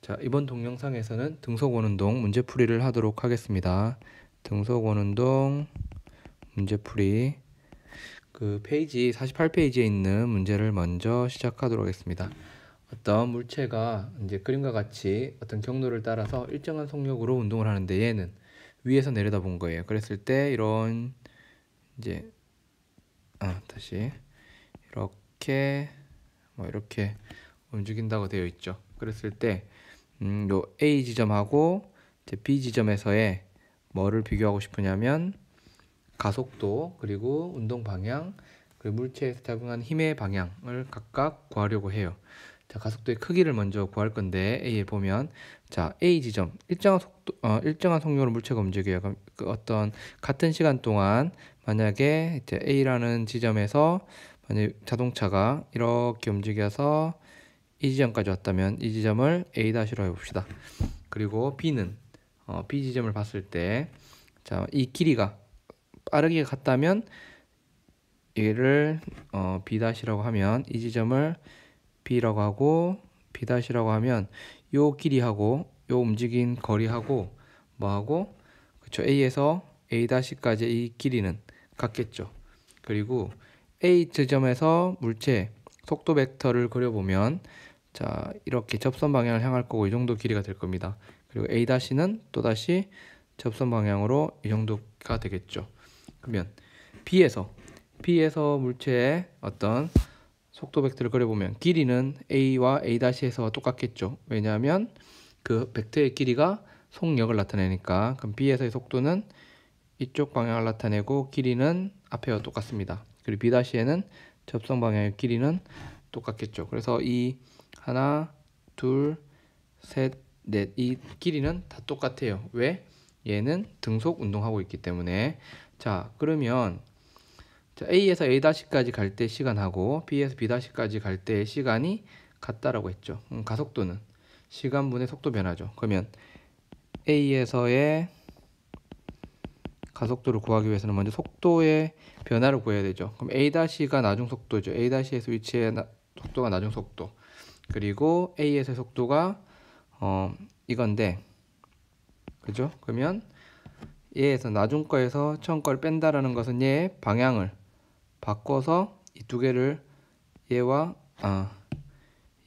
자, 이번 동영상에서는 등속원운동 문제풀이를 하도록 하겠습니다. 등속원운동 문제풀이 그 페이지 48페이지에 있는 문제를 먼저 시작하도록 하겠습니다. 어떤 물체가 이제 그림과 같이 어떤 경로를 따라서 일정한 속력으로 운동을 하는데 얘는 위에서 내려다본 거예요. 그랬을 때 이런 이제 다시 이렇게 움직인다고 되어 있죠. 그랬을 때 요 A 지점하고 이제 B 지점에서의 뭐를 비교하고 싶으냐면 가속도 그리고 운동 방향 그리고 물체에서 작용한 힘의 방향을 각각 구하려고 해요. 자, 가속도의 크기를 먼저 구할 건데 A에 보면 자 A 지점 일정한 속력으로 물체가 움직여요. 그럼 그 어떤 같은 시간 동안 만약에 이제 A라는 지점에서 만약 자동차가 이렇게 움직여서 이 지점까지 왔다면 이 지점을 A-로 해봅시다. 그리고 B는 B 지점을 봤을 때 자, 이 길이가 빠르게 갔다면 얘를 B-라고 하면 이 지점을 B라고 하고 B-라고 하면 요 길이하고 요 움직인 거리하고 뭐하고 그쵸 A에서 A-까지의 이 길이는 같겠죠. 그리고 A 지점에서 물체 속도 벡터를 그려보면 자 이렇게 접선 방향을 향할 거고 이 정도 길이가 될 겁니다. 그리고 A-는 또다시 접선 방향으로 이 정도가 되겠죠. 그러면 B에서 물체의 어떤 속도 벡터를 그려보면 길이는 A와 A-에서 똑같겠죠. 왜냐하면 그 벡터의 길이가 속력을 나타내니까. 그럼 B에서의 속도는 이쪽 방향을 나타내고 길이는 앞에와 똑같습니다. 그리고 B-에는 접선 방향의 길이는 똑같겠죠. 그래서 이 하나, 둘, 셋, 넷 이 길이는 다 똑같아요. 왜? 얘는 등속 운동하고 있기 때문에. 자, 그러면 자, A에서 A-까지 갈 때 시간하고 B에서 B-까지 갈 때 시간이 같다라고 했죠. 가속도는 시간분의 속도 변화죠. 그러면 A에서의 가속도를 구하기 위해서는 먼저 속도의 변화를 구해야 되죠. 그럼 A-가 나중 속도죠. A-에서 위치의 속도가 나중 속도. 그리고 A에서의 속도가 이건데 그죠? 그러면 얘에서 나중 거에서 처음 걸 뺀다라는 것은 얘의 방향을 바꿔서 이 두 개를 얘와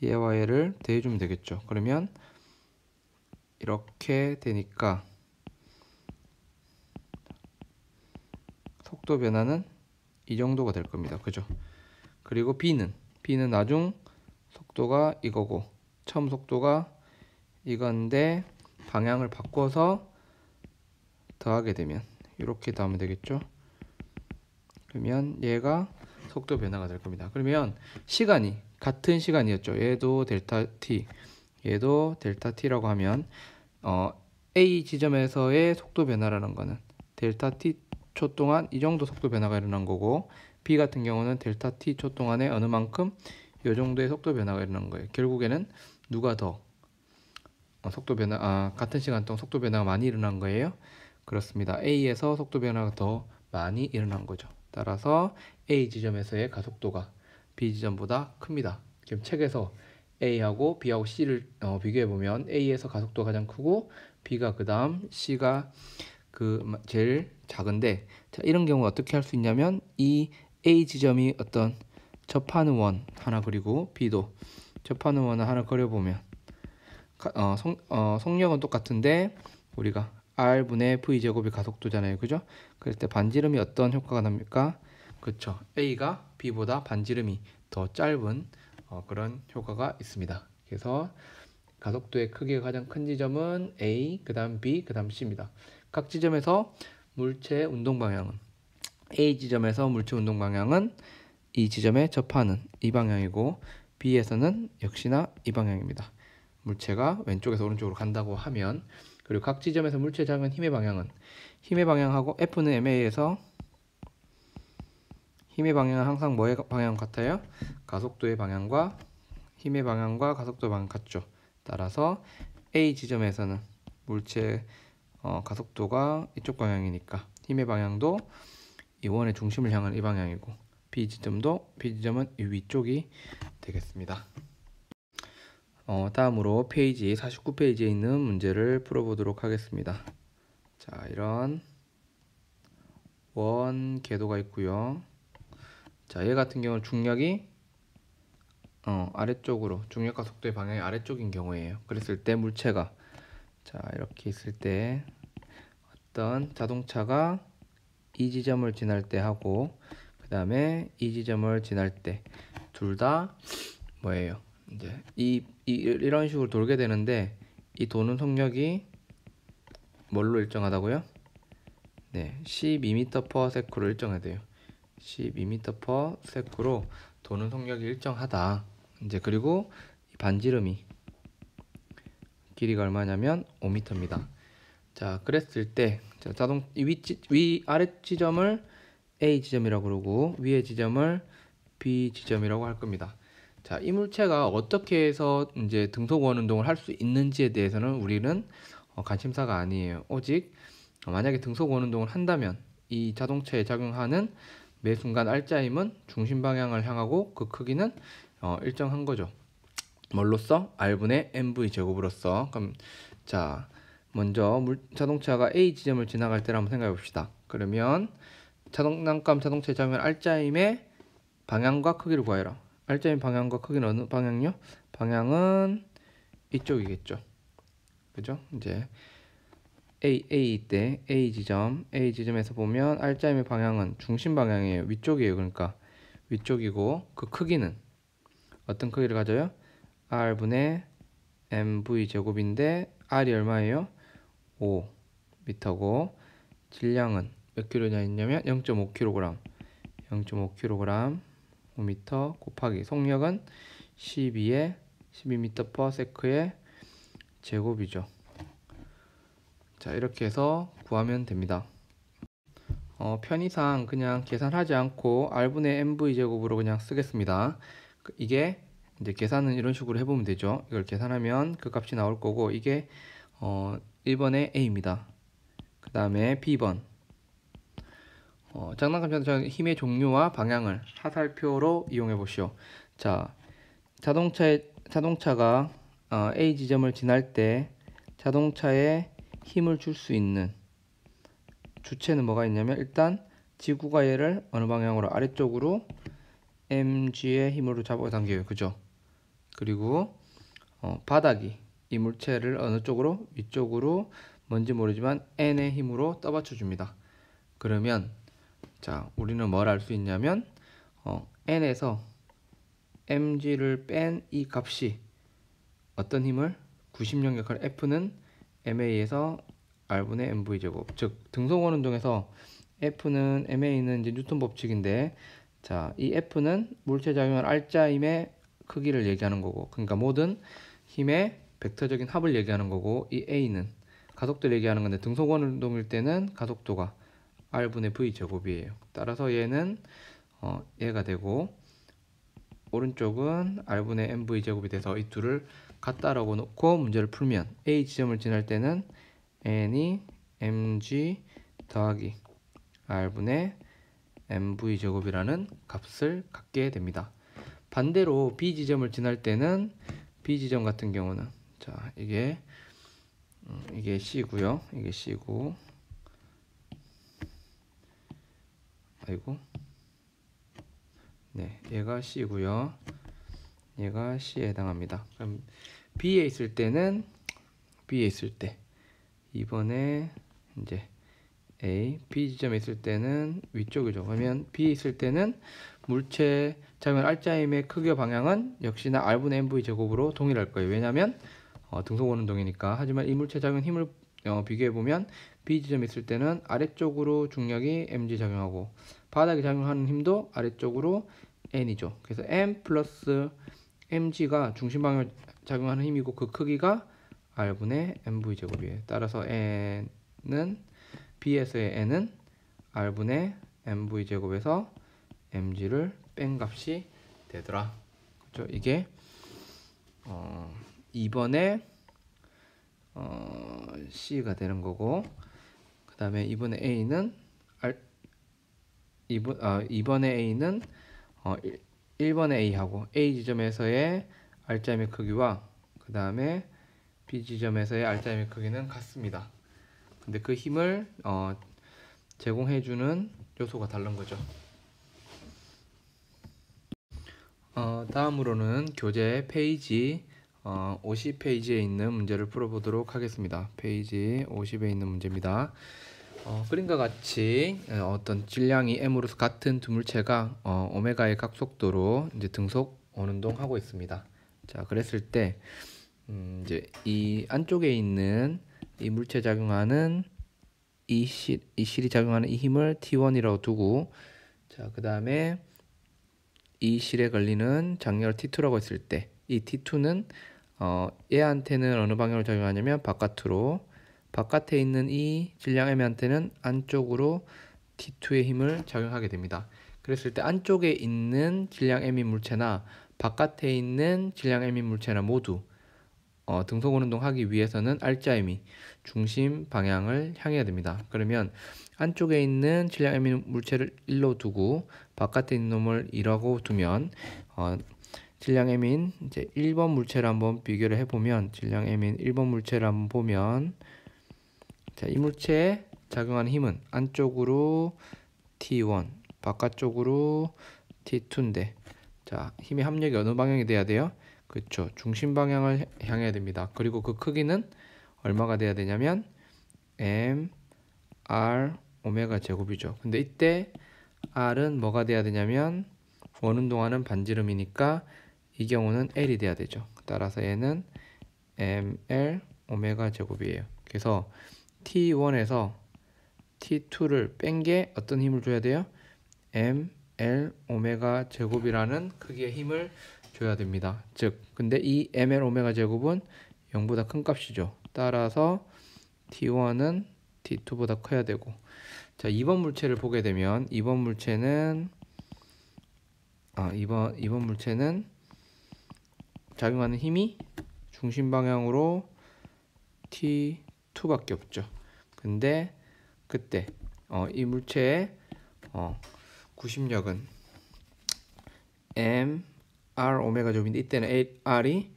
얘를 대해주면 되겠죠. 그러면 이렇게 되니까 속도 변화는 이 정도가 될 겁니다. 그죠? 그리고 B는 나중 속도가 이거고 처음 속도가 이건데 방향을 바꿔서 더하게 되면 이렇게 더하면 되겠죠. 그러면 얘가 속도 변화가 될 겁니다. 그러면 시간이 같은 시간이었죠. 얘도 델타 t 얘도 델타 t라고 하면 A 지점에서의 속도 변화라는 거는 델타 t 초 동안 이 정도 속도 변화가 일어난 거고 B 같은 경우는 델타 t 초 동안에 어느 만큼 이 정도의 속도 변화가 일어난 거예요. 결국에는 누가 더 속도 변화 같은 시간 동안 속도 변화가 많이 일어난 거예요. 그렇습니다. A에서 속도 변화가 더 많이 일어난 거죠. 따라서 A 지점에서의 가속도가 B 지점보다 큽니다. 지금 책에서 A하고 B하고 C를 비교해 보면 A에서 가속도가 가장 크고 B가 그 다음 C가 제일 작은데 자, 이런 경우 어떻게 할 수 있냐면 이 A 지점이 어떤 접하는 원 하나 그리고 B도 접하는 원을 하나 그려보면 속력은 똑같은데 우리가 R분의 V제곱이 가속도잖아요. 그죠? 그럴 때 반지름이 어떤 효과가 납니까? 그렇죠. A가 B보다 반지름이 더 짧은 그런 효과가 있습니다. 그래서 가속도의 크기가 가장 큰 지점은 A, 그 다음 B, 그 다음 C입니다. 각 지점에서 물체의 운동 방향은 A 지점에서 물체 운동 방향은 이 지점에 접하는 이 방향이고 B에서는 역시나 이 방향입니다. 물체가 왼쪽에서 오른쪽으로 간다고 하면 그리고 각 지점에서 물체에 작용한 힘의 방향은 힘의 방향하고 F는 MA에서 힘의 방향은 항상 뭐의 방향 같아요? 가속도의 방향과 힘의 방향과 가속도의 방향 같죠. 따라서 A 지점에서는 물체의 가속도가 이쪽 방향이니까 힘의 방향도 이 원의 중심을 향한 이 방향이고 B 지점은 이 위쪽이 되겠습니다. 다음으로 페이지 49페이지에 있는 문제를 풀어보도록 하겠습니다. 자, 이런 원 궤도가 있고요. 자, 얘 같은 경우는 중력이 아래쪽으로, 중력과 속도의 방향이 아래쪽인 경우에요. 그랬을 때 물체가, 자, 이렇게 있을 때 어떤 자동차가 이 지점을 지날 때 하고 그 다음에 이 지점을 지날 때 둘 다 뭐예요? 이제 이런 식으로 돌게 되는데 이 도는 속력이 뭘로 일정하다고요? 네, 12m/s로 일정해야 돼요. 12m/s로 도는 속력이 일정하다. 이제 그리고 이 반지름이 길이가 얼마냐면 5m입니다. 자, 그랬을 때 자, 위 아래 지점을 A 지점이라고 그러고 위에 지점을 B 지점이라고 할 겁니다. 자, 이 물체가 어떻게 해서 이제 등속 원운동을 할 수 있는지에 대해서는 우리는 관심사가 아니에요. 오직 만약에 등속 원운동을 한다면 이 자동차에 작용하는 매 순간 R자임은 중심 방향을 향하고 그 크기는 일정한 거죠. 뭘로써? R분의 mv 제곱으로써. 그럼 자, 먼저 자동차가 A 지점을 지나갈 때를 한번 생각해 봅시다. 그러면 장난감 자동차에 작용하는 R자임의 방향과 크기를 구하여라. R자임 방향과 크기는 어느 방향요? 방향은 이쪽이겠죠. 그죠? 이제 A 지점에서 보면 R자임의 방향은 중심 방향이에요. 위쪽이에요. 그러니까 위쪽이고 그 크기는 어떤 크기를 가져요? R분의 mv 제곱인데 R이 얼마예요? 5m고 질량은 몇 킬로냐 했냐면 0.5kg 5m 곱하기 속력은 12m/s의 제곱이죠. 자, 이렇게 해서 구하면 됩니다. 편의상 그냥 계산하지 않고 R분의 mv 제곱으로 그냥 쓰겠습니다. 이게 이제 계산은 이런 식으로 해보면 되죠. 이걸 계산하면 그 값이 나올 거고 이게 1번의 A입니다. 그 다음에 B번 장난감 자동차 힘의 종류와 방향을 하살표로 이용해 보시오. 자, 자동차가 A 지점을 지날 때 자동차에 힘을 줄 수 있는 주체는 뭐가 있냐면 일단 지구가 얘를 어느 방향으로 아래쪽으로 mg의 힘으로 잡아당겨요. 그죠? 그리고 바닥이 이 물체를 어느 쪽으로? 위쪽으로 뭔지 모르지만 n의 힘으로 떠받쳐 줍니다. 그러면 자, 우리는 뭘 알 수 있냐면 n에서 mg를 뺀 이 값이 어떤 힘을? 구심력 역할 F는 ma에서 r분의 mv 제곱. 즉 등속원 운동에서 F는 ma는 이제 뉴턴 법칙인데 자, 이 F는 물체 작용한 R자임의 크기를 얘기하는 거고 그러니까 모든 힘의 벡터적인 합을 얘기하는 거고 이 A는 가속도를 얘기하는 건데 등속원 운동일 때는 가속도가 R분의 V 제곱이에요. 따라서 얘는 얘가 되고 오른쪽은 R분의 MV 제곱이 돼서 이 둘을 같다라고 놓고 문제를 풀면 A 지점을 지날 때는 N이 mg 더하기 R분의 mv 제곱이라는 값을 갖게 됩니다. 반대로 B 지점을 지날 때는 B 지점 같은 경우는 자, 이게 C고요. 이게 C고 아이고 네, 얘가 C고요. 얘가 C에 해당합니다. 그럼 B에 있을 때 이번에 이제 B 지점에 있을 때는 위쪽이죠. 그러면 B에 있을 때는 물체 작용 R자임의 크기와 방향은 역시나 R분의 mv 제곱으로 동일할 거예요. 왜냐하면 등속원 운동이니까. 하지만 이 물체 작용 힘을 비교해 보면 B 지점에 있을 때는 아래쪽으로 중력이 mg 작용하고 바닥에 작용하는 힘도 아래쪽으로 n이죠. 그래서 m 플러스 mg가 중심 방향을 작용하는 힘이고 그 크기가 R분의 mv 제곱이에요. 따라서 n은 B에서의 n은 R분의 mv 제곱에서 mg를 뺀 값이 되더라. 그렇죠? 이게 2번에 C가 되는 거고 그 다음에 이번에 A는 2번의 A는 1번의 A하고 A 지점에서의 R자임의 크기와 그 다음에 B 지점에서의 R자임의 크기는 같습니다. 근데 그 힘을 제공해주는 요소가 다른 거죠. 다음으로는 교재 페이지 50페이지에 있는 문제를 풀어보도록 하겠습니다. 페이지 50에 있는 문제입니다. 그림과 같이 어떤 질량이 m으로서 같은 두 물체가 오메가의 각속도로 이제 등속 원운동하고 있습니다. 자, 그랬을 때 이제 이 안쪽에 있는 이 물체 작용하는 이 실이 작용하는 이 힘을 T1이라고 두고, 자, 그 다음에 이 실에 걸리는 장력을 T2라고 했을 때 이 T2는 얘한테는 어느 방향으로 작용하냐면 바깥에 있는 이 질량 M한테는 안쪽으로 T2의 힘을 작용하게 됩니다. 그랬을 때 안쪽에 있는 질량 M인 물체나 바깥에 있는 질량 M인 물체나 모두 등속 원운동 하기 위해서는 R자임이 중심 방향을 향해야 됩니다. 그러면 안쪽에 있는 질량 M인 물체를 1로 두고 바깥에 있는 놈을 2라고 두면 질량 M인 이제 1번 물체를 한번 비교를 해보면, 질량 M인 1번 물체를 한번 보면, 자, 이 물체에 작용하는 힘은 안쪽으로 T1, 바깥쪽으로 T2인데, 자, 힘의 합력이 어느 방향이 돼야 돼요? 그렇죠. 중심 방향을 향해야 됩니다. 그리고 그 크기는 얼마가 돼야 되냐면 M, R, 오메가 제곱이죠. 근데 이때 R은 뭐가 돼야 되냐면 원운동하는 반지름이니까 이 경우는 L이 돼야 되죠. 따라서 얘는 ML 오메가 제곱이에요. 그래서 T1에서 T2를 뺀 게 어떤 힘을 줘야 돼요? ML 오메가 제곱이라는 크기의 힘을 줘야 됩니다. 즉, 근데 이 ML 오메가 제곱은 0보다 큰 값이죠. 따라서 T1은 T2보다 커야 되고, 자, 2번 물체를 보게 되면 2번 물체는 작용하는 힘이 중심 방향으로 T2밖에 없죠. 근데 그때 이 물체의 구심력은 M, R 오메가 제곱인데 이때는 R이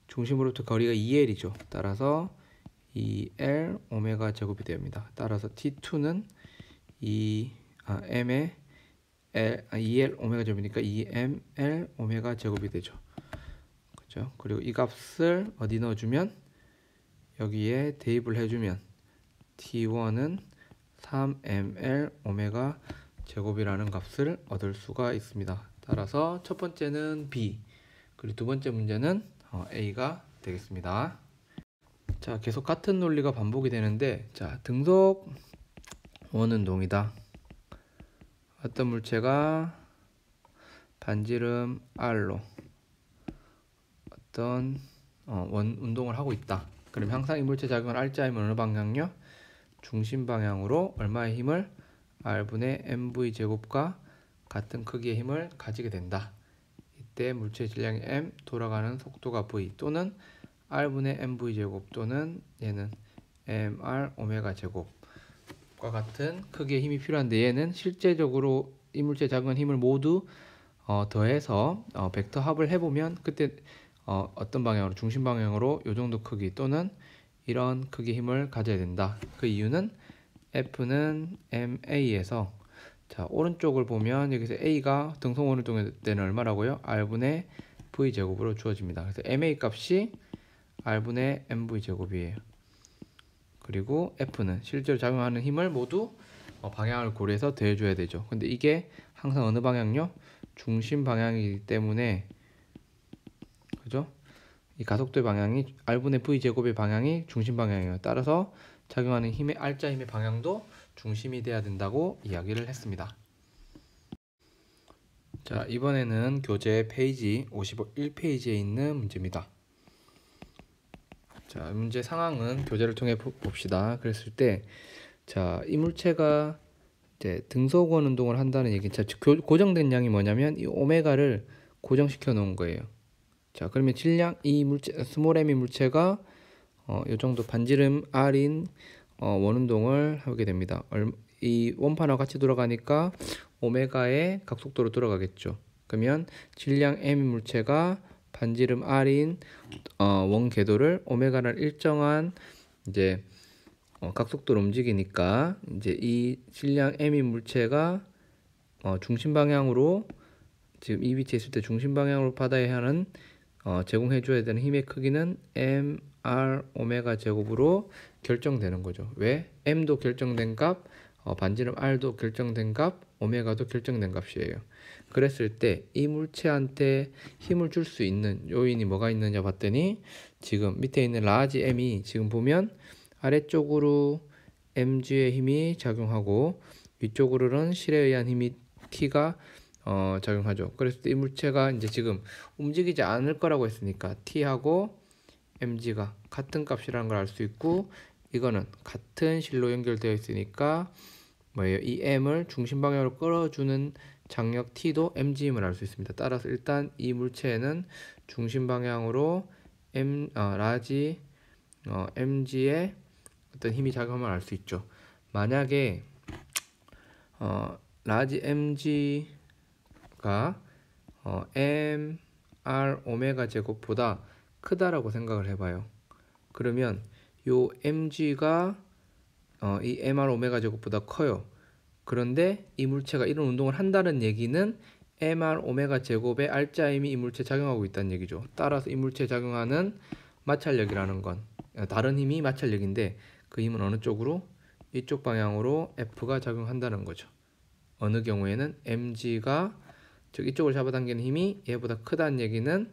중심으로부터 거리가 2L이죠. 따라서 2L 오메가 제곱이 됩니다. 따라서 T2는 M의 2L 오메가 제곱이니까 2ML 오메가 제곱이 되죠. 그죠? 그리고 이 값을 어디 넣어주면, 여기에 대입을 해주면 T1은 3ML 오메가 제곱이라는 값을 얻을 수가 있습니다. 따라서 첫 번째는 B, 그리고 두 번째 문제는 A가 되겠습니다. 자, 계속 같은 논리가 반복이 되는데, 자, 등속 원운동이다. 어떤 물체가 반지름 R로 어떤 운동을 하고 있다. 그럼 항상 이 물체 작용을 R자임은 어느 방향요? 중심 방향으로 얼마의 힘을? R분의 mv 제곱과 같은 크기의 힘을 가지게 된다. 이때 물체 질량이 m, 돌아가는 속도가 v, 또는 R분의 mv 제곱, 또는 얘는 mr 오메가 제곱과 같은 크기의 힘이 필요한데, 얘는 실제적으로 이 물체에 작용한 힘을 모두 더해서 벡터 합을 해보면 그때 어떤 방향으로, 중심 방향으로 이 정도 크기 또는 이런 크기 힘을 가져야 된다. 그 이유는 F는 MA에서, 자, 오른쪽을 보면 여기서 A가 등속 원운동의 때는 얼마라고요? R분의 V 제곱으로 주어집니다. 그래서 MA 값이 R분의 MV 제곱이에요. 그리고 F는 실제로 작용하는 힘을 모두 방향을 고려해서 더해줘야 되죠. 근데 이게 항상 어느 방향요? 중심 방향이기 때문에, 그죠? 이 가속도의 방향이 R분의 V 제곱의 방향이 중심 방향이에요. 따라서 작용하는 힘의 R자 힘의 방향도 중심이 돼야 된다고 이야기를 했습니다. 자, 이번에는 교재 페이지 51페이지에 있는 문제입니다. 자, 문제 상황은 교재를 통해 봅시다. 그랬을 때, 자, 이 물체가 이제 등속원 운동을 한다는 얘기. 자, 고정된 양이 뭐냐면 이 오메가를 고정시켜 놓은 거예요. 자, 그러면 질량 이 물체 스몰 m의 물체가 이 정도 반지름 R인 원운동을 하게 됩니다. 이 원판하고 같이 돌아가니까 오메가의 각속도로 돌아가겠죠. 그러면 질량 m의 물체가 반지름 R인 원 궤도를 오메가를 일정한 이제 각속도로 움직이니까 이제 이 질량 m인 물체가 중심 방향으로 지금 이 위치에 있을 때 중심 방향으로 받아야 하는 제공해 줘야 되는 힘의 크기는 mr 오메가 제곱으로 결정되는 거죠. 왜? m도 결정된 값, 반지름 r도 결정된 값, 오메가도 결정된 값이에요. 그랬을 때 이 물체한테 힘을 줄 수 있는 요인이 뭐가 있느냐 봤더니 지금 밑에 있는 라지 m이 지금 보면 아래쪽으로 mg의 힘이 작용하고 위쪽으로는 실에 의한 힘이 t가 작용하죠. 그래서 이 물체가 이제 지금 움직이지 않을 거라고 했으니까 t하고 mg가 같은 값이라는 걸 알 수 있고, 이거는 같은 실로 연결되어 있으니까 뭐예요? 이 m을 중심 방향으로 끌어주는 장력 t도 mg임을 알 수 있습니다. 따라서 일단 이 물체에는 중심 방향으로 라지 mg의 어떤 힘이 작용함을 알 수 있죠. 만약에 라지 mg가 mr 오메가 제곱보다 크다라고 생각을 해봐요. 그러면 요 mg가 이 mr 오메가 제곱보다 커요. 그런데 이 물체가 이런 운동을 한다는 얘기는 mr 오메가 제곱의 r자임이 이 물체에 작용하고 있다는 얘기죠. 따라서 이 물체에 작용하는 마찰력이라는 건 다른 힘이 마찰력인데 그 힘은 어느 쪽으로? 이쪽 방향으로 F가 작용한다는 거죠. 어느 경우에는 mg가 즉 이쪽을 잡아당기는 힘이 얘보다 크다는 얘기는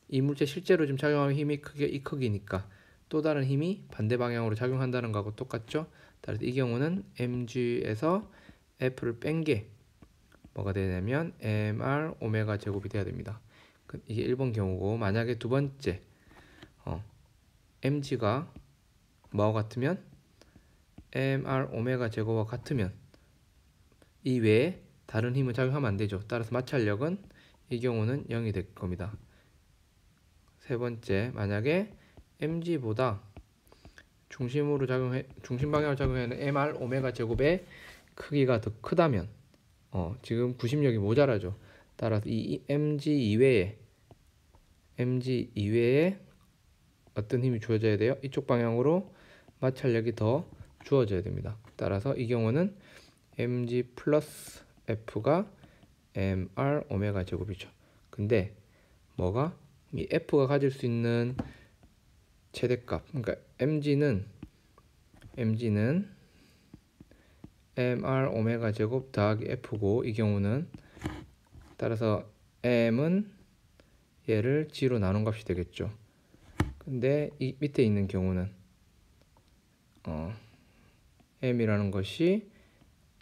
이 물체 실제로 지금 작용하는 힘이 크게 이 크기니까 또 다른 힘이 반대 방향으로 작용한다는 거하고 똑같죠. 따라서 이 경우는 mg에서 F를 뺀 게 뭐가 되냐면 mr 오메가 제곱이 돼야 됩니다. 이게 1번 경우고, 만약에 두 번째 mg가 뭐와 같으면 mr 오메가 제곱과 같으면 이 외에 다른 힘을 작용하면 안 되죠. 따라서 마찰력은 이 경우는 0이 될 겁니다. 세 번째, 만약에 mg보다 중심 방향으로 작용하는 mr 오메가 제곱의 크기가 더 크다면 지금 구심력이 모자라죠. 따라서 이 mg 이외에 어떤 힘이 주어져야 돼요? 이쪽 방향으로 마찰력이 더 주어져야 됩니다. 따라서 이 경우는 mg 플러스 f가 mr 오메가 제곱이죠. 근데 뭐가? 이 f가 가질 수 있는 최대값, 그러니까 mg는 mr 오메가 제곱 더하기 f고, 이 경우는 따라서 m은 얘를 g로 나눈 값이 되겠죠. 근데 이 밑에 있는 경우는 m이라는 것이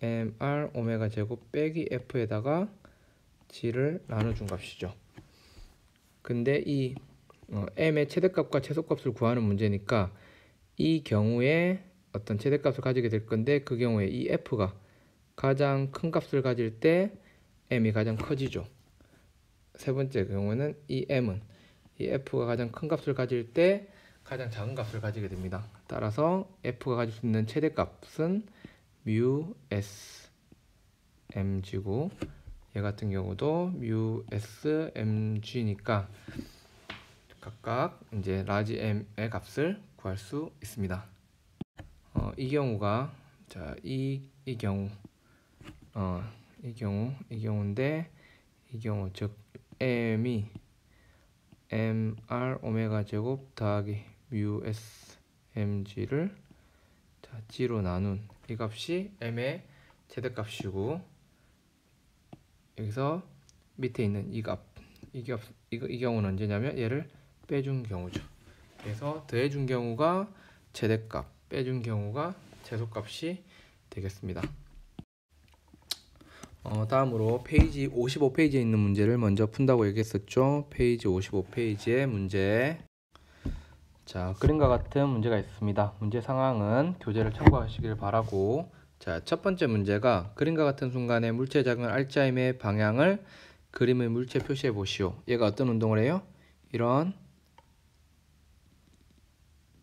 mr 오메가 제곱 빼기 f에다가 g를 나눠준 값이죠. 근데 이 m의 최대값과 최소값을 구하는 문제니까 이 경우에 어떤 최대값을 가지게 될 건데, 그 경우에 이 f가 가장 큰 값을 가질 때 m이 가장 커지죠. 세 번째 경우는 이 m은 이 f가 가장 큰 값을 가질 때 가장 작은 값을 가지게 됩니다. 따라서 f가 가질 수 있는 최대값은 mu s mg고, 얘 같은 경우도 mu s mg니까 각각 이제 라지 m의 값을 구할 수 있습니다. 이 경우가 이 경우인데, 이 경우 즉 m이 mr 오메가 제곱 더하기 mu s mg를 g로 나눈 이 값이 m의 최대값이고, 여기서 밑에 있는 이 경우는 언제냐면 얘를 빼준 경우죠. 그래서 더해준 경우가 최대값, 빼준 경우가 최소값이 되겠습니다. 다음으로 페이지 55페이지에 있는 문제를 먼저 푼다고 얘기했었죠. 페이지 55페이지의 문제. 자, 그림과 같은 문제가 있습니다. 문제 상황은 교재를 참고하시길 바라고, 자, 첫 번째 문제가 그림과 같은 순간에 물체에 작용한 R자임의 방향을 그림의 물체 표시해 보시오. 얘가 어떤 운동을 해요?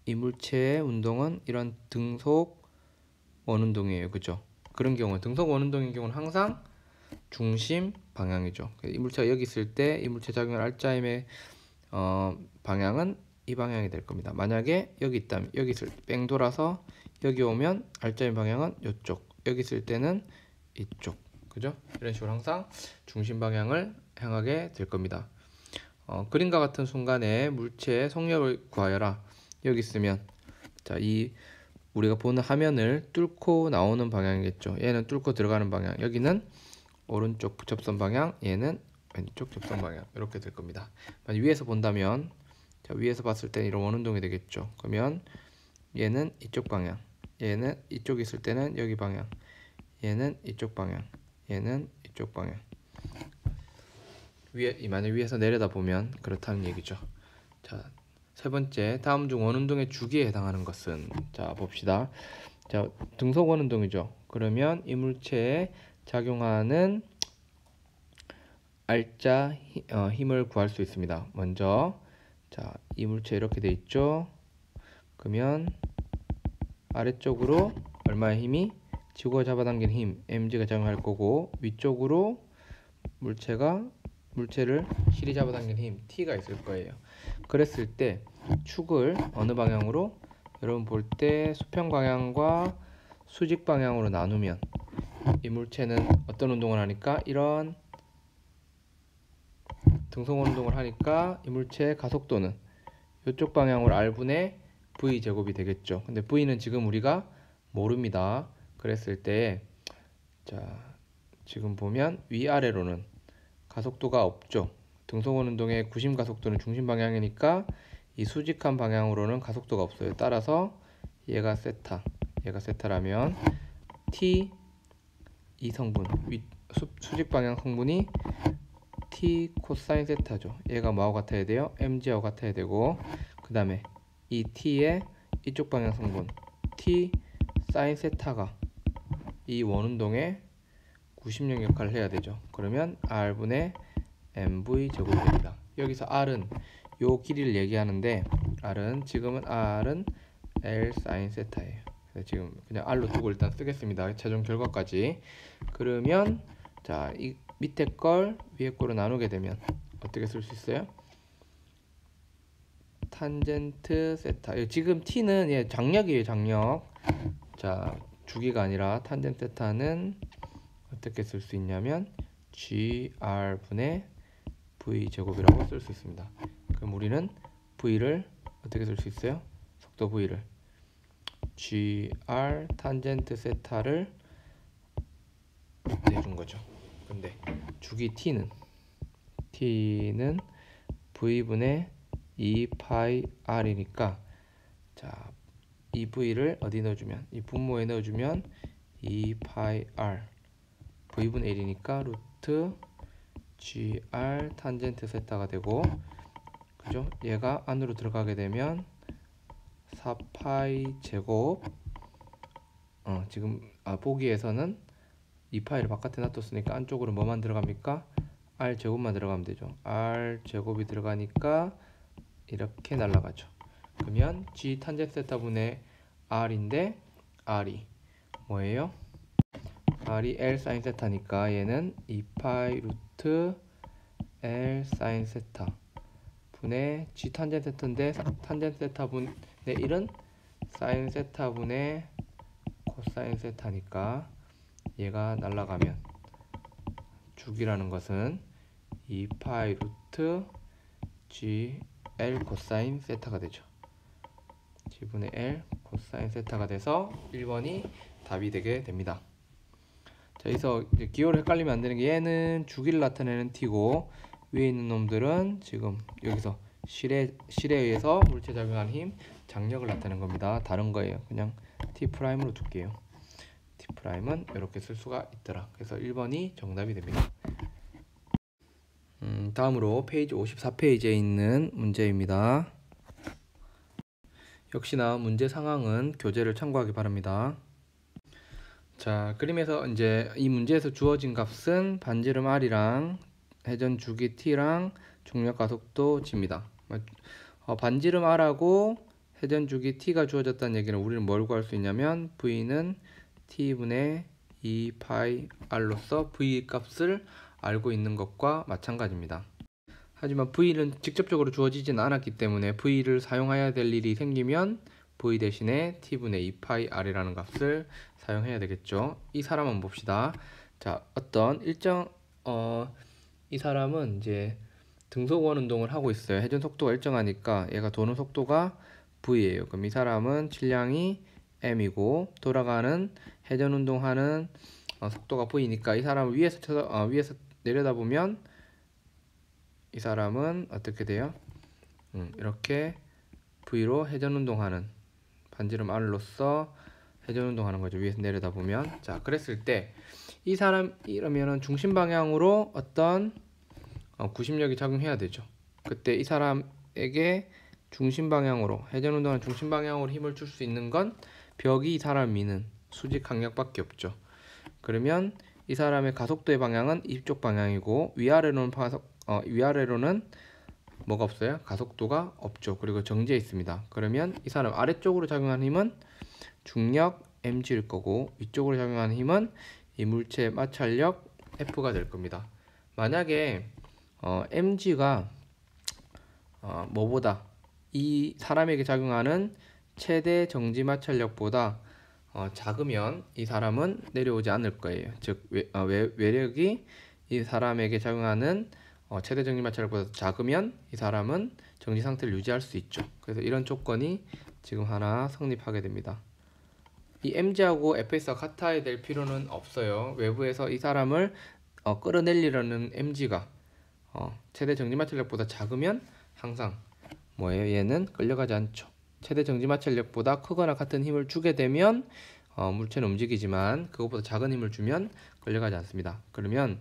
이 물체의 운동은 이런 등속 원운동이에요. 그죠? 그런 경우 등속 원운동인 경우는 항상 중심 방향이죠. 이 물체가 여기 있을 때 이 물체 작용할 R자임의 방향은 이 방향이 될 겁니다. 만약에 여기 있다면 여기 있을 때 뺑 돌아서 여기 오면 R자인 방향은 이쪽, 여기 있을 때는 이쪽, 그죠? 이런 식으로 항상 중심 방향을 향하게 될 겁니다. 그림과 같은 순간에 물체의 속력을 구하여라. 여기 있으면 자, 이 우리가 보는 화면을 뚫고 나오는 방향이겠죠. 얘는 뚫고 들어가는 방향, 여기는 오른쪽 접선 방향, 얘는 왼쪽 접선 방향, 이렇게 될 겁니다. 위에서 본다면, 자, 위에서 봤을 때 이런 원운동이 되겠죠. 그러면 얘는 이쪽 방향, 얘는 이쪽 있을 때는 여기 방향, 얘는 이쪽 방향, 얘는 이쪽 방향. 만약 위에서 내려다 보면 그렇다는 얘기죠. 자, 세 번째, 다음 중 원운동의 주기에 해당하는 것은, 자, 봅시다. 자, 등속 원운동이죠. 그러면 이 물체에 작용하는 R자 힘을 구할 수 있습니다. 먼저, 자, 이 물체 이렇게 돼 있죠. 그러면 아래쪽으로 얼마의 힘이, 지구가 잡아당긴 힘 mg가 작용할 거고, 위쪽으로 물체를 실이 잡아당긴 힘 t가 있을 거예요. 그랬을 때 축을 어느 방향으로, 여러분 볼 때 수평 방향과 수직 방향으로 나누면 이 물체는 어떤 운동을 하니까, 이런 등속 운동을 하니까 이 물체의 가속도는 이쪽 방향으로 r분의 v 제곱이 되겠죠. 근데 v는 지금 우리가 모릅니다. 그랬을 때, 자, 지금 보면 위아래로는 가속도가 없죠. 등속 운동의 구심 가속도는 중심 방향이니까 이 수직한 방향으로는 가속도가 없어요. 따라서 얘가 세타라면 t, 이 성분, 수직 방향 성분이 t 코사인 세타죠. 얘가 뭐하고 같아야 돼요? mg하고 같아야 되고, 그 다음에 이 t의 이쪽 방향 성분 t 사인 세타가 이 원운동의 구심력 역할을 해야 되죠. 그러면 r분의 mv 제곱이 됩니다. 여기서 r은 요 길이를 얘기하는데, 지금은 r은 l 사인 세타예요. 그래서 지금 그냥 r로 두고 일단 쓰겠습니다. 최종 결과까지. 그러면 자, 이 밑에 걸 위에 거로 나누게 되면 어떻게 쓸 수 있어요? 탄젠트 세타. 지금 t는 장력이에요, 장력. 자, 주기가 아니라 탄젠트 세타는 어떻게 쓸 수 있냐면 gr분의 v 제곱이라고 쓸 수 있습니다. 그럼 우리는 v를 어떻게 쓸 수 있어요? 속도 v를 gr 탄젠트 세타를 해준 거죠. 근데 주기 t는 v분의 2파이 r이니까, 자, 이 v를 어디 넣어주면, 이 분모에 넣어주면 2파이 r, v분의 1이니까 루트 gr 탄젠트 세타가 되고, 그죠? 얘가 안으로 들어가게 되면 4파이 제곱, 지금 보기에서는 2파이를 바깥에 놔뒀으니까 안쪽으로 뭐만 들어갑니까? r 제곱만 들어가면 되죠. r 제곱이 들어가니까 이렇게 날아가죠. 그러면 g 탄젠트 세타분의 r인데, r이 뭐예요? r이 l 사인 세타니까 얘는 2파이 루트 l 사인 세타 분의 g 탄젠트 세타인데, 탄젠트 세타분의 1은 사인 세타분의 코사인 세타니까 얘가 날아가면 주기라는 것은 2파이 루트 g l 코사인 세타가 되죠. g분의 l 코사인 세타가 돼서 1번이 답이 되게 됩니다. 자, 여기서 기호를 헷갈리면 안 되는 게, 얘는 주기를 나타내는 t고, 위에 있는 놈들은 지금 여기서 실에 의해서 물체 작용하는 힘, 장력을 나타내는 겁니다. 다른 거예요. 그냥 T'으로 둘게요. T'은 이렇게 쓸 수가 있더라. 그래서 1번이 정답이 됩니다. 다음으로 페이지 54페이지에 있는 문제입니다. 역시나 문제 상황은 교재를 참고하기 바랍니다. 자, 그림에서 이제 이 문제에서 주어진 값은 반지름 r이랑 회전 주기 t랑 중력 가속도 g입니다. 반지름 r하고 회전 주기 t가 주어졌다는 얘기는 우리는 뭘 구할 수 있냐면, v는 t분의 2파이 r로서 v 값을 알고 있는 것과 마찬가지입니다. 하지만 V는 직접적으로 주어지진 않았기 때문에 V를 사용해야 될 일이 생기면 V 대신에 T분의 2파이 R이라는 값을 사용해야 되겠죠. 이 사람 한번 봅시다. 자, 어떤 일정 이 사람은 이제 등속 원운동을 하고 있어요. 회전 속도가 일정하니까 얘가 도는 속도가 V예요. 그럼 이 사람은 질량이 M이고 돌아가는 회전 운동하는 속도가 V니까 이 사람을 위에서 내려다보면 이 사람은 어떻게 돼요? 이렇게 V로 회전 운동하는 반지름 R로서 회전 운동하는 거죠. 위에서 내려다보면. 자, 그랬을 때 이 사람 이러면은 중심 방향으로 어떤 구심력이 작용해야 되죠. 그때 이 사람에게 중심 방향으로 회전 운동하는 중심 방향으로 힘을 줄 수 있는 건 벽이 이 사람을 미는 수직 강력밖에 없죠. 그러면 이 사람의 가속도의 방향은 이쪽 방향이고 위아래로는 뭐가 없어요? 가속도가 없죠. 그리고 정지해 있습니다. 그러면 이 사람 아래쪽으로 작용하는 힘은 중력 mg일 거고 위쪽으로 작용하는 힘은 이 물체의 마찰력 F가 될 겁니다. 만약에 mg가 뭐보다 이 사람에게 작용하는 최대 정지 마찰력보다 작으면 이 사람은 내려오지 않을 거예요. 즉 외력이 이 사람에게 작용하는 최대 정지 마찰력보다 작으면 이 사람은 정지 상태를 유지할 수 있죠. 그래서 이런 조건이 지금 하나 성립하게 됩니다. 이 mg하고 fs가 같아야 될 필요는 없어요. 외부에서 이 사람을 끌어내리려는 mg가 최대 정지 마찰력보다 작으면 항상 뭐예요? 얘는 끌려가지 않죠. 최대 정지 마찰력보다 크거나 같은 힘을 주게 되면 물체는 움직이지만 그것보다 작은 힘을 주면 끌려가지 않습니다. 그러면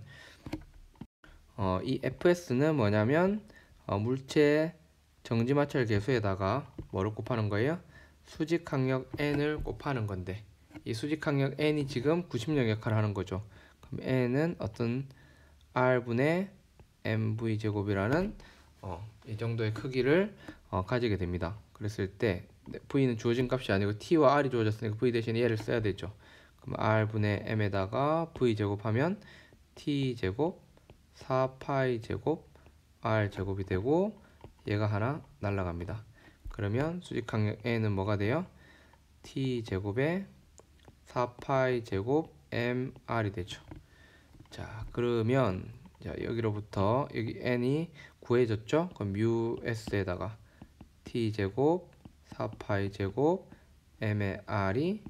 이 fs는 뭐냐면 물체 정지 마찰 계수에다가 뭐를 곱하는 거예요? 수직 강력 n을 곱하는 건데 이 수직 강력 n이 지금 구심력 역할을 하는 거죠. 그럼 n은 어떤 r분의 mv 제곱이라는 이 정도의 크기를 가지게 됩니다. 그랬을 때 v는 주어진 값이 아니고 t와 r이 주어졌으니까 v 대신에 얘를 써야 되죠. 그럼 r분의 m에다가 v 제곱하면 t 제곱 4파이 제곱 r 제곱이 되고 얘가 하나 날라갑니다. 그러면 수직 강력 n은 뭐가 돼요? t 제곱에 4파이 제곱 mr이 되죠. 자, 그러면 자, 여기로부터 여기 n이 구해졌죠? 그럼 뮤 s에다가 t 제곱 4파이 제곱 m의 r이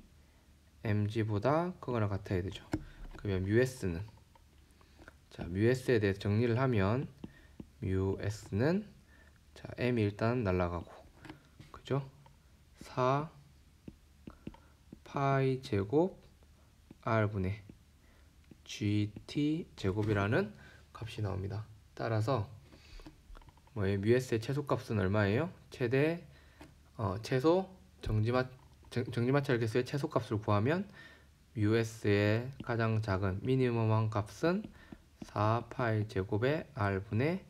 mg보다 크거나 같아야 되죠. 그러면 뮤 s는 자, 뮤 s에 대해서 정리를 하면 뮤 s는 자, m이 일단 날라가고 그죠? 4 파이 제곱 r분의 gt 제곱이라는 값이 나옵니다. 따라서 뭐예요? 뮤 s의 최소값은 얼마예요? 최소 정지마찰 개수의 최소값을 구하면 뮤 s의 가장 작은 미니멈한 값은 4파이 제곱의 r분의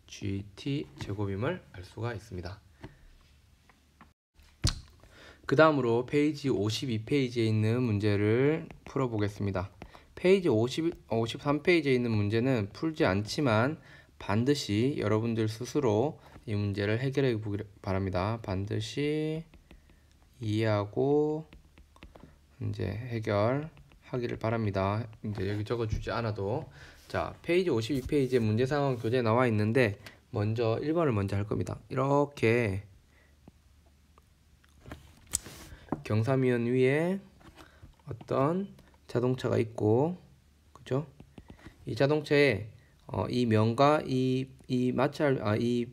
gt 제곱임을 알 수가 있습니다. 그 다음으로 페이지 52페이지에 있는 문제를 풀어보겠습니다. 페이지 53페이지에 있는 문제는 풀지 않지만 반드시 여러분들 스스로 이 문제를 해결해 보기 바랍니다. 반드시 이해하고 이제 해결하기를 바랍니다. 이제 여기 적어주지 않아도 자, 페이지 52페이지에 문제 상황 교재에 나와 있는데 먼저 1번을 먼저 할 겁니다. 이렇게 경사면 위에 어떤 자동차가 있고 그죠? 이 자동차에 이 면과 이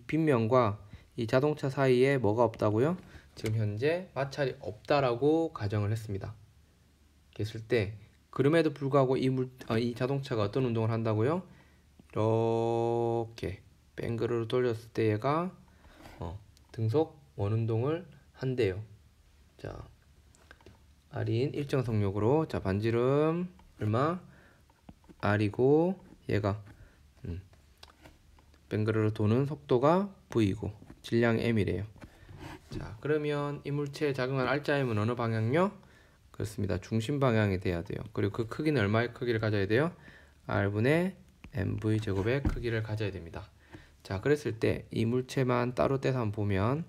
빗면과 이 자동차 사이에 뭐가 없다고요? 지금 현재 마찰이 없다라고 가정을 했습니다. 그랬을 때 그럼에도 불구하고 이 자동차가 어떤 운동을 한다고요? 이렇게 뱅그르르 돌렸을 때 얘가 등속 원운동을 한대요. 자, R인 일정 속력으로 자 반지름 얼마? R이고 얘가 뱅그르르 도는 속도가 V이고 질량이 M이래요. 자, 그러면 이 물체에 작용한 R자임은 어느 방향요? 그렇습니다. 중심 방향이 돼야 돼요. 그리고 그 크기는 얼마의 크기를 가져야 돼요? R분의 MV 제곱의 크기를 가져야 됩니다. 자, 그랬을 때 이 물체만 따로 떼서 한번 보면,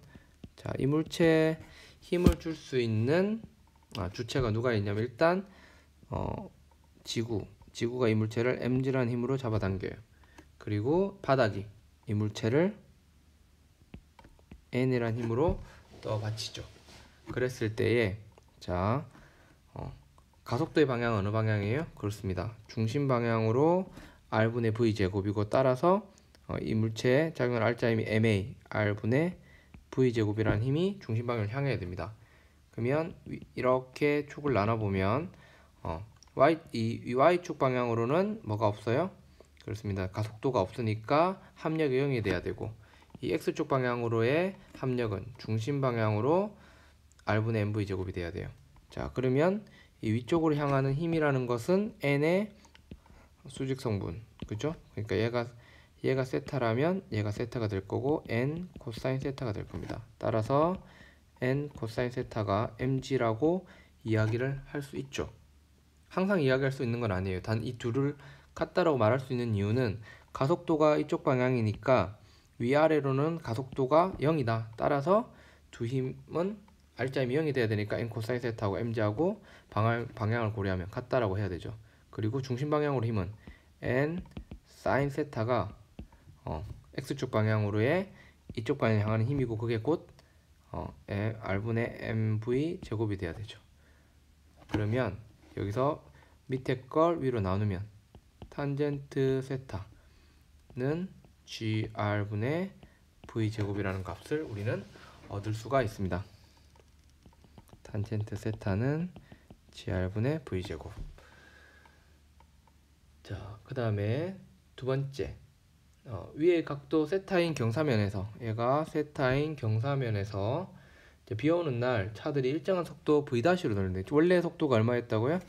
자, 이 물체에 힘을 줄 수 있는 주체가 누가 있냐면, 일단 지구가 이 물체를 mg라는 힘으로 잡아당겨요. 그리고 바닥이 이 물체를 n이라는 힘으로 떠받치죠. 그랬을 때에, 자, 가속도의 방향은 어느 방향이에요? 그렇습니다. 중심 방향으로 r분의 v 제곱이고, 따라서 이 물체에 작용할 R자 힘이 ma, r분의 v 제곱이라는 힘이 중심 방향을 향해야 됩니다. 그러면 이렇게 축을 나눠보면 이 y축 방향으로는 뭐가 없어요? 그렇습니다. 가속도가 없으니까 합력이 0이 돼야 되고, 이 x축 방향으로의 합력은 중심 방향으로 r분의 mv 제곱이 돼야 돼요. 자, 그러면 이 위쪽으로 향하는 힘이라는 것은 n의 수직 성분, 그죠? 그러니까 얘가 세타라면 얘가 세타가 될 거고, n 코사인 세타가 될 겁니다. 따라서 n 코사인 세타가 mg라고 이야기를 할 수 있죠. 항상 이야기할 수 있는 건 아니에요. 단 이 둘을 같다라고 말할 수 있는 이유는 가속도가 이쪽 방향이니까 위아래로는 가속도가 0이다. 따라서 두 힘은 R자 힘이 0이 돼야 되니까 n 코사인 세타하고 mg하고 방향을 고려하면 같다라고 해야 되죠. 그리고 중심 방향으로 힘은 n 사인 세타가 x축 방향으로의 이쪽 방향을 향하는 힘이고, 그게 곧 r분의 mv 제곱이 돼야 되죠. 그러면 여기서 밑에 걸 위로 나누면 탄젠트 세타는 gr분의 v 제곱이라는 값을 우리는 얻을 수가 있습니다. 탄젠트 세타는 gr분의 v 제곱. 자, 그 다음에 두 번째, 위의 각도 세타인 경사면에서, 얘가 세타인 경사면에서 비 오는 날 차들이 일정한 속도 v'로 돌는데, 원래 속도가 얼마였다고요?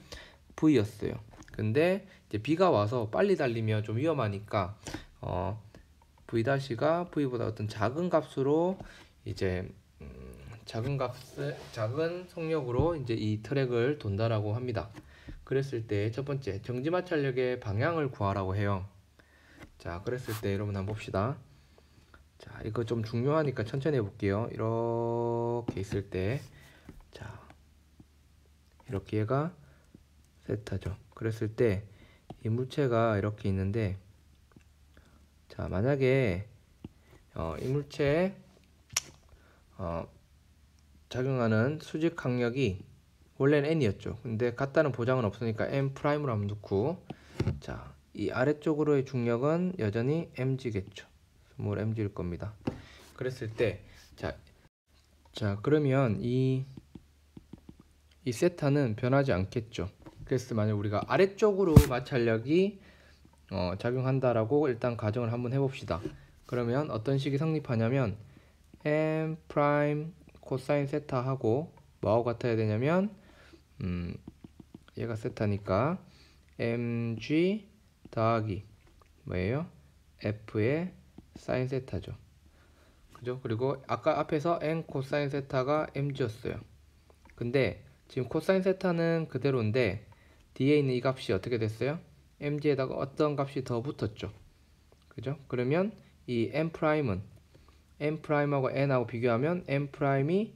v였어요. 근데 이제 비가 와서 빨리 달리면 좀 위험하니까 v''가 v보다 어떤 작은 값으로 이제 작은 속력으로 이제 이 트랙을 돈다라고 합니다. 그랬을 때 첫 번째, 정지 마찰력의 방향을 구하라고 해요. 자, 그랬을 때 여러분 한번 봅시다. 자, 이거 좀 중요하니까 천천히 해볼게요. 이렇게 있을 때, 자, 이렇게 얘가 세타죠. 그랬을 때 이 물체가 이렇게 있는데, 자, 만약에 이 물체에 작용하는 수직 강력이 원래는 n이었죠. 근데 같다는 보장은 없으니까 n''으로 한번 넣고, 자, 이 아래쪽으로의 중력은 여전히 mg겠죠. 스몰 mg일 겁니다. 그랬을 때, 자, 그러면 이 세타는 변하지 않겠죠. 그래서 만약 우리가 아래쪽으로 마찰력이 작용한다라고 일단 가정을 한번 해봅시다. 그러면 어떤 식이 성립하냐면, m 프라임 코사인 세타하고 뭐하고 같아야 되냐면, 얘가 세타니까 mg 더하기 뭐예요? f의 사인 세타죠. 그죠? 그리고 아까 앞에서 n 코사인 세타가 mg였어요. 근데 지금 코사인 세타는 그대로인데 뒤에 있는 이 값이 어떻게 됐어요? mg에다가 어떤 값이 더 붙었죠. 그죠? 그러면 이 m'은 m'하고 n하고 비교하면 m'이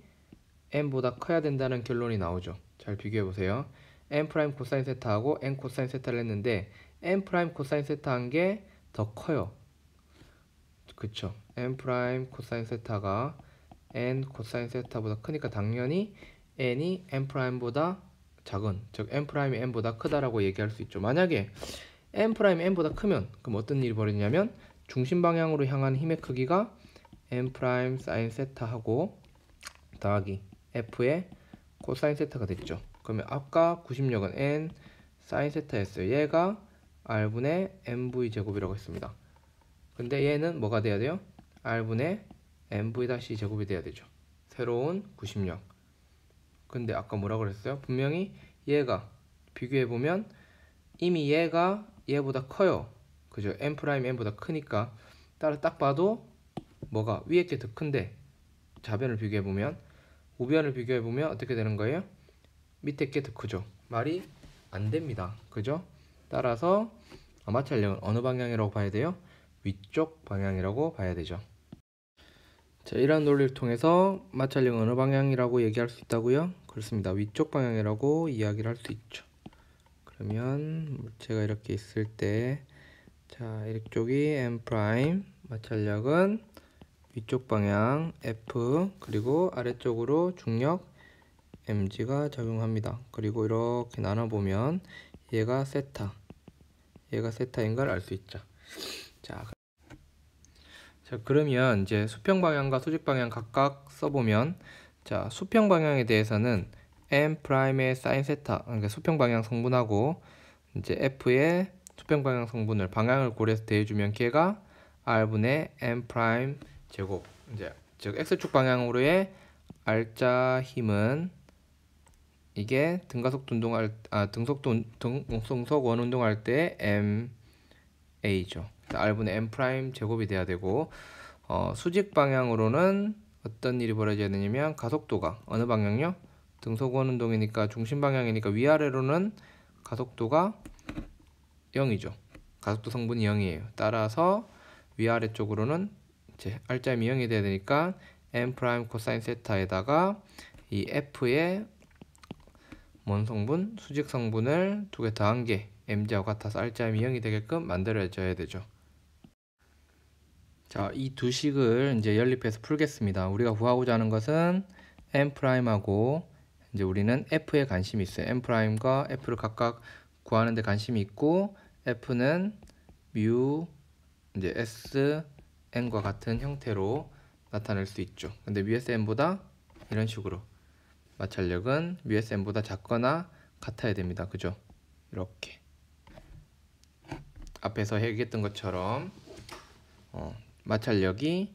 n보다 커야 된다는 결론이 나오죠. 잘 비교해 보세요. n' 코사인 세타하고 n 코사인 세타를 했는데 n' 코사인 세타 한 게 더 커요. 그쵸? n' 코사인 세타가 n 코사인 세타보다 크니까 당연히 n이 n'보다 작은, 즉 n'이 n보다 크다라고 얘기할 수 있죠. 만약에 n'이 n보다 크면 그럼 어떤 일이 벌어지냐면, 중심 방향으로 향한 힘의 크기가 n' 사인 세타하고 더하기 f의 코사인 세타가 됐죠. 그러면 아까 구심력은 n 사인 세타였어요. 얘가 r분의 mv 제곱이라고 했습니다. 근데 얘는 뭐가 돼야 돼요? r분의 mv 다시 제곱이 돼야 되죠. 새로운 구심력. 근데 아까 뭐라고 그랬어요? 분명히 얘가 비교해보면 이미 얘가 얘보다 커요. 그죠? n' n보다 크니까, 따라 딱 봐도 뭐가 위에 게 더 큰데, 좌변을 비교해보면, 우변을 비교해보면 어떻게 되는 거예요? 밑에 게 더 크죠. 말이 안 됩니다. 그죠? 따라서 마찰력은 어느 방향이라고 봐야 돼요? 위쪽 방향이라고 봐야 되죠. 자, 이러한 논리를 통해서 마찰력은 어느 방향이라고 얘기할 수 있다고요? 그렇습니다. 위쪽 방향이라고 이야기를 할 수 있죠. 그러면 물체가 이렇게 있을 때, 자, 이쪽이 M 프라임, 마찰력은 위쪽 방향 F, 그리고 아래쪽으로 중력 mg가 작용합니다. 그리고 이렇게 나눠보면 얘가 세타인 걸 알 수 있죠. 자, 그러면 이제 수평 방향과 수직 방향 각각 써보면, 자, 수평 방향에 대해서는 m'의 사인 세타, 그러니까 수평 방향 성분하고 이제 f의 수평 방향 성분을 방향을 고려해서 대해주면 걔가 r분의 m 프라임 제곱, 이제 즉 x축 방향으로의 r자 힘은 이게 등가속 운동할 등속 원 운동할 때 MA죠. R분의 M 프라임 제곱이 돼야 되고, 수직 방향으로는 어떤 일이 벌어져야 되냐면 가속도가 어느 방향요? 등속 원 운동이니까 중심 방향이니까 위아래로는 가속도가 0이죠. 가속도 성분이 0이에요. 따라서 위아래 쪽으로는 이제 R점이 0이 돼야 되니까 M 프라임 코사인 세타에다가 이 F의 뭔 성분? 수직 성분을 두 개 더한 게 mg하고 같아서 r점이 0이 되게끔 만들어져야 되죠. 자, 이 두 식을 이제 연립해서 풀겠습니다. 우리가 구하고자 하는 것은 m'하고 이제 우리는 f에 관심이 있어요. m'과 f를 각각 구하는 데 관심이 있고, f는 mu 이제 s n과 같은 형태로 나타낼 수 있죠. 근데 mu s n보다 이런 식으로 마찰력은 μSm보다 작거나 같아야 됩니다. 그죠? 이렇게 앞에서 얘기했던 것처럼 마찰력이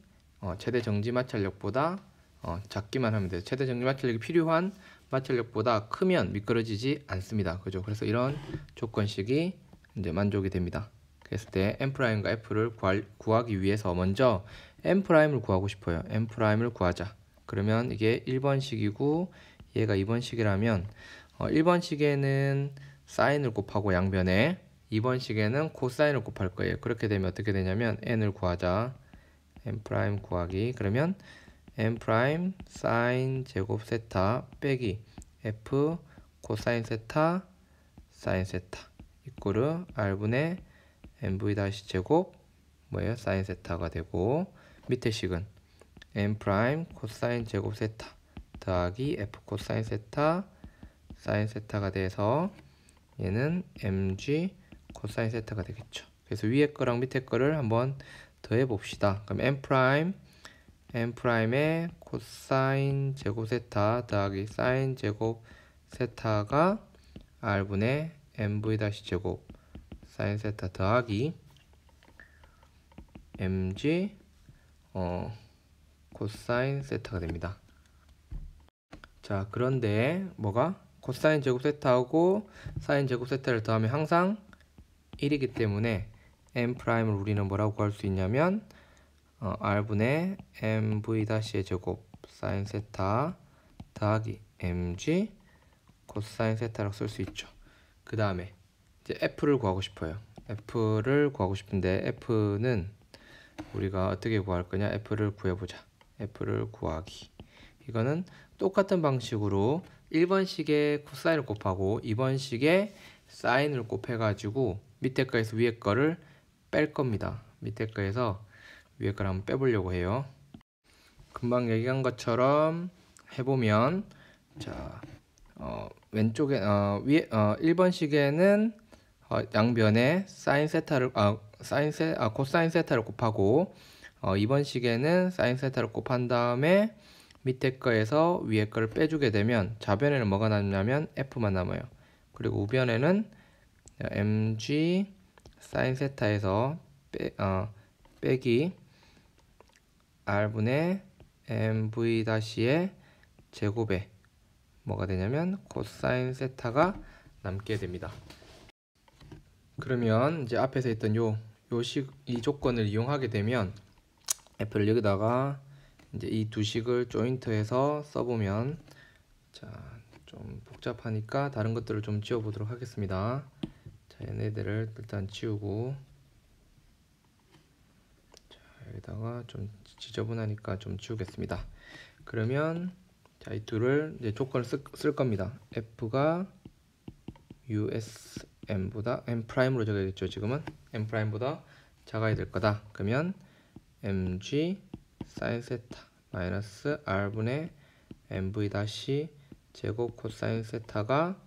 최대 정지 마찰력보다 작기만 하면 돼요. 최대 정지 마찰력이 필요한 마찰력보다 크면 미끄러지지 않습니다. 그죠? 그래서 이런 조건식이 이제 만족이 됩니다. 그랬을 때 m'과 f를 구하기 위해서 먼저 m'을 구하고 싶어요. m'을 구하자. 그러면 이게 1번식이고 얘가 2번식이라면 1번식에는 사인을 곱하고 양변에, 2번식에는 코사인을 곱할 거예요. 그렇게 되면 어떻게 되냐면 n을 구하자. m 프라임 구하기. 그러면 m 프라임 사인 제곱 세타 빼기 f 코사인 세타 사인 세타 이꼬르 r분의 mv 다시 제곱 뭐예요? 사인 세타가 되고, 밑에 식은 m 프라임 코사인 제곱 세타 더하기 f 코사인 세타 사인 세타가 돼서 얘는 mg 코사인 세타가 되겠죠. 그래서 위에 거랑 밑에 거를 한번 더해 봅시다. 그럼 m 프라임의 코사인 제곱 세타 더하기 사인 제곱 세타가 r분의 mv 다시 제곱 사인 세타 더하기 mg 코사인 세타가 됩니다. 자, 그런데 뭐가? 코사인 제곱 세타하고 사인 제곱 세타를 더하면 항상 1이기 때문에 m'을 우리는 뭐라고 구할 수 있냐면 r분의 mv-의 제곱 사인 세타 더하기 mg 코사인 세타라고 쓸 수 있죠. 그 다음에 이제 f를 구하고 싶어요. f를 구하고 싶은데 f는 우리가 어떻게 구할 거냐? f를 구해보자. f를 구하기. 이거는 똑같은 방식으로 1번식에 코사인을 곱하고 2번식에 사인을 곱해가지고 밑에 거에서 위에 거를 뺄 겁니다. 밑에 거에서 위에 거를 한번 빼보려고 해요. 금방 얘기한 것처럼 해보면, 자, 왼쪽에 위에 1번식에는 양변에 사인 세타를 코사인 세타를 곱하고 2번식에는 사인 세타를 곱한 다음에 밑에 거에서 위에 거를 빼주게 되면 좌변에는 뭐가 남냐면 f만 남아요. 그리고 우변에는 mg 사인 세타에서 빼기 r분의 mv-의 제곱에 뭐가 되냐면 코사인 세타가 남게 됩니다. 그러면 이제 앞에서 했던 이 조건을 이용하게 되면 f를 여기다가 이제 이 두 식을 조인트해서 써보면, 자, 좀 복잡하니까 다른 것들을 좀 지워보도록 하겠습니다. 자, 얘네들을 일단 지우고, 여기다가 좀 지저분하니까 좀 지우겠습니다. 그러면 자, 이 둘을 이제 조건을 쓸 겁니다. f가 USM보다 M''로 적어야겠죠. 지금은 M''보다 작아야 될 거다. 그러면 mg sin 세타 마이너스 r분의 mv 다시 제곱 코사인 세타가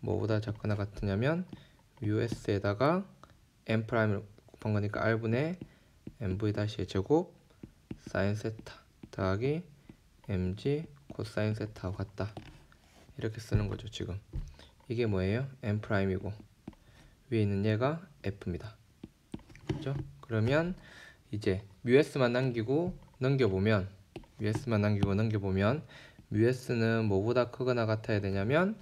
뭐보다 작거나 같으냐면 US에다가 M''을 곱한 거니까 r분의 mv 다시의 제곱 사인 세타 더하기 mg 코사인 세타와 같다. 이렇게 쓰는 거죠. 지금 이게 뭐예요? M''이고 위에 있는 얘가 F입니다. 그렇죠? 그러면 이제 뮤S만 남기고 넘겨보면 뮤S는 뭐보다 크거나 같아야 되냐면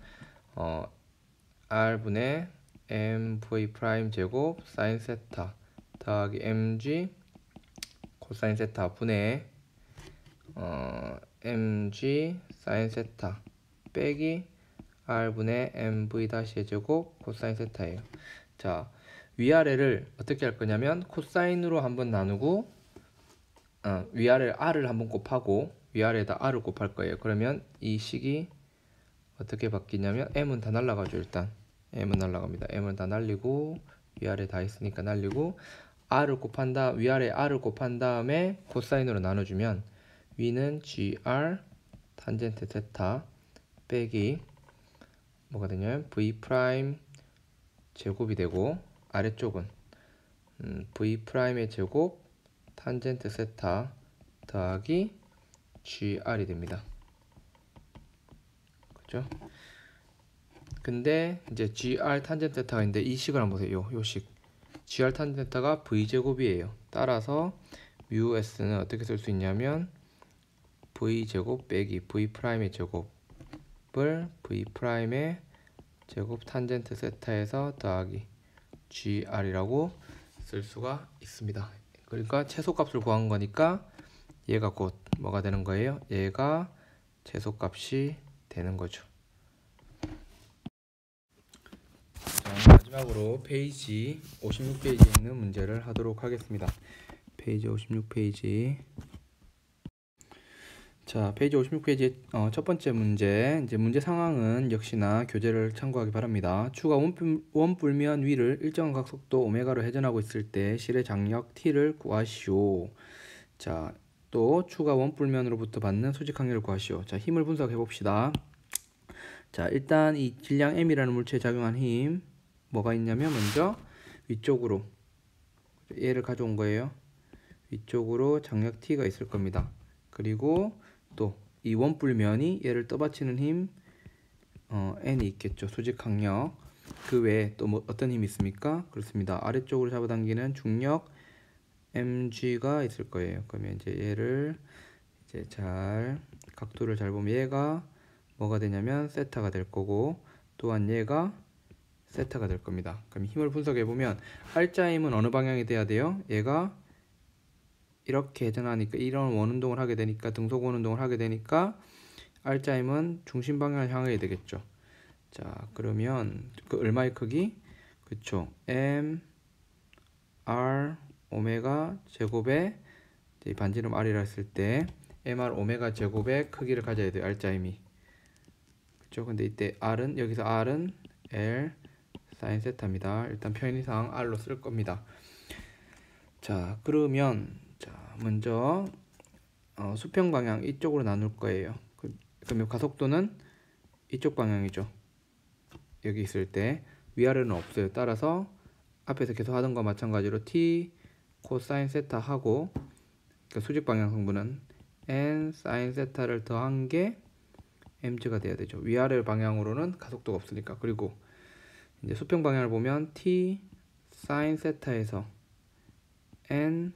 R분의 MV' 제곱 사인 세타 더하기 MG 코사인 세타 분의 MG 사인 세타 빼기 R분의 MV 다시의 제곱 코사인 세타예요. 자, 위아래를 어떻게 할 거냐면 코사인으로 한번 나누고 위아래 R을 한번 곱하고 위아래에다 R을 곱할 거예요. 그러면 이 식이 어떻게 바뀌냐면 M은 다 날라가죠. 일단 M은 날라갑니다. M은 다 날리고 위아래 다 있으니까 날리고 위아래 R을 곱한 다음에 코사인으로 나눠주면 위는 GR 탄젠트 세타 빼기 뭐가 되냐면 V' 제곱이 되고 아래쪽은 V'의 제곱 탄젠트 세타 더하기 GR이 됩니다. 그죠? 근데 이제 GR 탄젠트 세타가 있는데 이 식을 한번 보세요. 요 식. GR 탄젠트 세타가 V제곱이에요. 따라서 뮤S는 어떻게 쓸 수 있냐면 V제곱 빼기 V'의 제곱을 V'의 제곱 탄젠트 세타에서 더하기 GR이라고 쓸 수가 있습니다. 그러니까 최소값을 구한 거니까 얘가 곧 뭐가 되는 거예요? 얘가 최소값이 되는 거죠. 자, 마지막으로 페이지 56페이지에 있는 문제를 하도록 하겠습니다. 페이지 56페이지. 자, 페이지 56페이지 첫 번째 문제. 이제 문제 상황은 역시나 교재를 참고하기 바랍니다. 추가 원뿔면 위를 일정한 각속도 오메가로 회전하고 있을 때 실의 장력 t를 구하시오. 자, 또 추가 원뿔면으로부터 받는 수직 항력을 구하시오. 자, 힘을 분석해 봅시다. 자, 일단 이 질량 m이라는 물체에 작용한 힘 뭐가 있냐면 먼저 위쪽으로 얘를 가져온 거예요. 위쪽으로 장력 t가 있을 겁니다. 그리고 또 이 원뿔면이 얘를 떠받치는 힘 n이 있겠죠. 수직 항력. 그 외에 또 뭐 어떤 힘이 있습니까? 그렇습니다. 아래쪽으로 잡아당기는 중력 mg가 있을 거예요. 그러면 이제 얘를 이제 잘 각도를 잘 보면 얘가 뭐가 되냐면 세타가 될 거고 또한 얘가 세타가 될 겁니다. 그럼 힘을 분석해 보면 R자 힘은 어느 방향이 돼야 돼요? 얘가 이렇게 회전하니까 이런 원운동을 하게 되니까 등속 원운동을 하게 되니까 R자 힘은 중심 방향을 향하게 되겠죠. 자, 그러면 그 얼마의 크기? 그쵸. M R 오메가 제곱에 반지름 R이라 했을 때 MR 오메가 제곱의 크기를 가져야 돼요. R자 힘이. 그쵸. 근데 이때 여기서 R은 L 사인 세타입니다. 일단 편의상 R로 쓸 겁니다. 자, 그러면 먼저 수평 방향 이쪽으로 나눌 거예요. 그러면 가속도는 이쪽 방향이죠. 여기 있을 때 위아래는 없어요. 따라서 앞에서 계속 하던 거 마찬가지로 t 코사인 세타 하고 그러니까 수직 방향 성분은 n 사인 세타를 더한 게 mg가 돼야 되죠. 위아래 방향으로는 가속도가 없으니까. 그리고 이제 수평 방향을 보면 t 사인 세타에서 n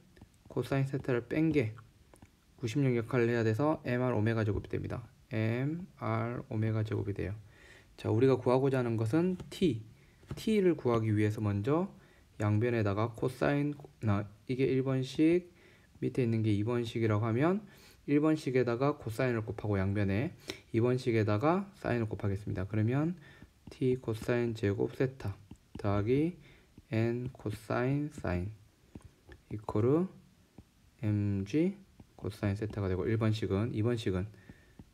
코사인 세타를 뺀 게 90력 역할을 해야 돼서 mr 오메가 제곱이 됩니다. mr 오메가 제곱이 돼요. 자, 우리가 구하고자 하는 것은 t를 구하기 위해서 먼저 양변에다가 코사인 이게 1번식 밑에 있는 게 2번식이라고 하면 1번식에다가 코사인을 곱하고 양변에 2번식에다가 사인을 곱하겠습니다. 그러면 t 코사인 제곱 세타 더하기 n 코사인 사인 이코르 mg 코사인 세타가 되고 1번식은 2번식은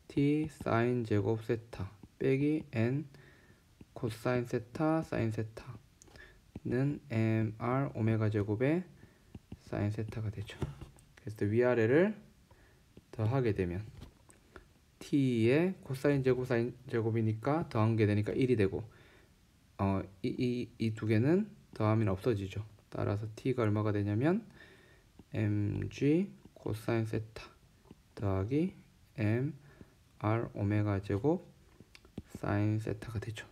t 사인 제곱 세타 빼기 n 코사인 세타 사인 세타는 mr 오메가 제곱의 사인 세타가 되죠. 그래서 위아래를 더하게 되면 t의 코사인 제곱 사인 제곱이니까 더한 게 되니까 1이 되고 이 두 개는 더하면 없어지죠. 따라서 t가 얼마가 되냐면 mg 코사인 세타 더하기 mr 오메가 제곱 사인 세타가 되죠.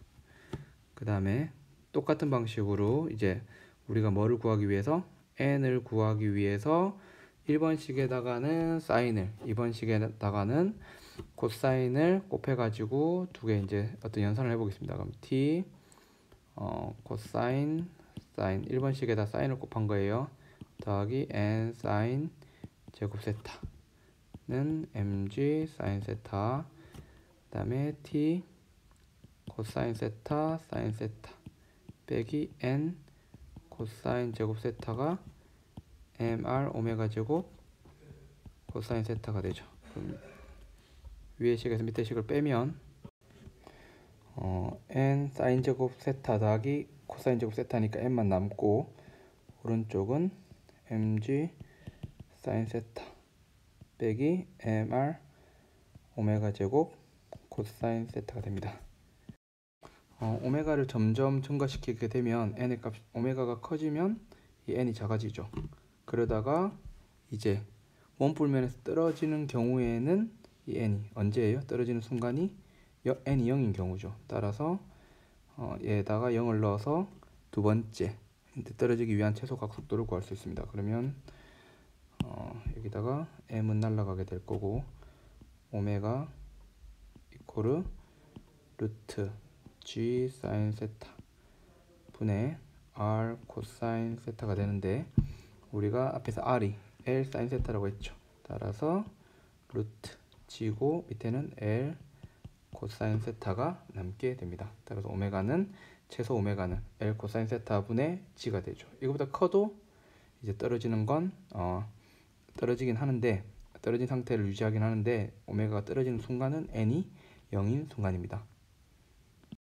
그 다음에 똑같은 방식으로 이제 우리가 뭐를 구하기 위해서 n을 구하기 위해서 1번식에다가는 사인을 2번식에다가는 코사인을 곱해가지고 두 개 이제 어떤 연산을 해보겠습니다. 그럼 t 코사인 사인 1번식에다 사인을 곱한 거예요. 더하기 n 사인 제곱 세타는 mg 사인 세타 그 다음에 t 코사인 세타 사인 세타 빼기 n 코사인 제곱 세타가 mr 오메가 제곱 코사인 세타가 되죠. 그럼 위의 식에서 밑에 식을 빼면 n 사인 제곱 세타 더하기 코사인 제곱 세타니까 n만 남고 오른쪽은 mg 사인 세타 빼기 mr 오메가 제곱 코사인 세타가 됩니다. 오메가를 점점 증가시키게 되면 n의 값 오메가가 커지면 이 n이 작아지죠. 그러다가 이제 원뿔면에서 떨어지는 경우에는 이 n이 언제예요? 떨어지는 순간이 n이 0인 경우죠. 따라서 얘에다가 0을 넣어서 두 번째 떨어지기 위한 최소각 속도를 구할 수 있습니다. 그러면 여기다가 m은 날라가게 될 거고 오메가 이코르 루트 g 사인 세타 분의 r 코사인 세타가 되는데 우리가 앞에서 r이 l 사인 세타라고 했죠. 따라서 루트 g고 밑에는 l 코사인 세타가 남게 됩니다. 따라서 오메가는 최소 오메가는 l 코사인 세타 분의 g가 되죠. 이거보다 커도 이제 떨어지는 건 떨어지긴 하는데 떨어진 상태를 유지하긴 하는데 오메가가 떨어지는 순간은 n이 0인 순간입니다.